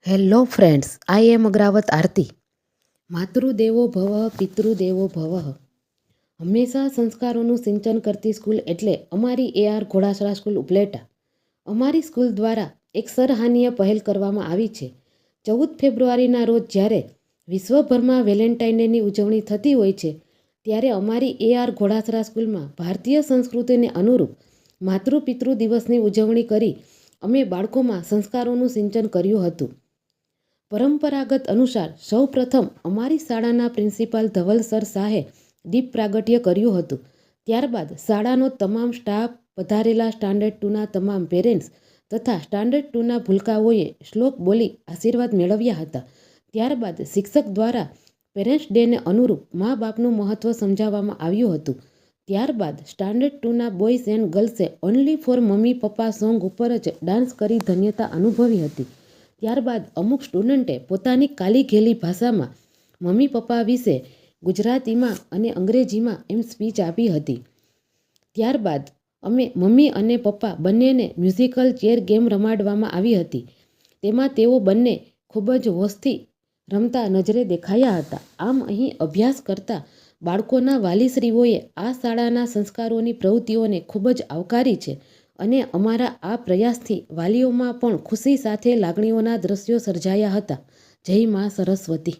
Hello friends, આઈ એમ અગ્રાવત આરતી. માતૃદેવો ભવ પિતૃદેવો ભવ. હંમેશા સંસ્કારોનું સિંચન કરતી સ્કૂલ એટલે અમારી AR ઘોડાસરા સ્કૂલ ઉપલેટા. અમારી સ્કૂલ દ્વારા એક સરાહનીય પહેલ કરવામાં આવી છે. 14 ફેબ્રુઆરીના રોજ જ્યારે વિશ્વભરમાં વેલેન્ટાઇન ડેની ઉજવણી થતી હોય છે, ત્યારે અમારી AR ઘોડાસરા સ્કૂલમાં ભારતીય સંસ્કૃતિને અનુરૂપ માતૃ-પિતૃ દિવસની ઉજવણી કરી અમે બાળકોમાં સંસ્કારોનું સિંચન કર્યું હતું. પરંપરાગત અનુસાર સૌ પ્રથમ અમારી શાળાના પ્રિન્સિપાલ ધવલ સર શાહે દીપ પ્રાગટ્ય કર્યું હતું. ત્યારબાદ શાળાનો તમામ સ્ટાફ, પધારેલા સ્ટાન્ડર્ડ 2ના તમામ પેરેન્ટ્સ તથા સ્ટાન્ડર્ડ 2ના ભૂલકાઓએ શ્લોક બોલી આશીર્વાદ મેળવ્યા હતા. ત્યારબાદ શિક્ષક દ્વારા પેરેન્ટ્સ ડેને અનુરૂપ મા બાપનું મહત્વ સમજાવવામાં આવ્યું હતું. ત્યારબાદ સ્ટાન્ડર્ડ 2ના બોયઝ એન્ડ ગર્લ્સે ઓનલી ફોર મમ્મી પપ્પા સોંગ ઉપર જ ડાન્સ કરી ધન્યતા અનુભવી હતી. ત્યારબાદ અમુક સ્ટુડન્ટે પોતાની કાલી ઘેલી ભાષામાં મમ્મી પપ્પા વિશે ગુજરાતીમાં અને અંગ્રેજીમાં એમ સ્પીચ આપી હતી. ત્યારબાદ અમે મમ્મી અને પપ્પા બંનેને મ્યુઝિકલ ચેર ગેમ રમાડવામાં આવી હતી. તેમાં તેઓ બંને ખૂબ જ હોશથી રમતા નજરે દેખાયા હતા. આમ અહીં અભ્યાસ કરતા બાળકોના વાલીશ્રીઓએ આ શાળાના સંસ્કારોની પ્રવૃત્તિઓને ખૂબ જ આવકારી છે અને અમારા આ પ્રયાસથી વાલીઓમાં પણ ખુશી સાથે લાગણીઓના દ્રશ્યો સર્જાયા હતા. જય મા સરસ્વતી.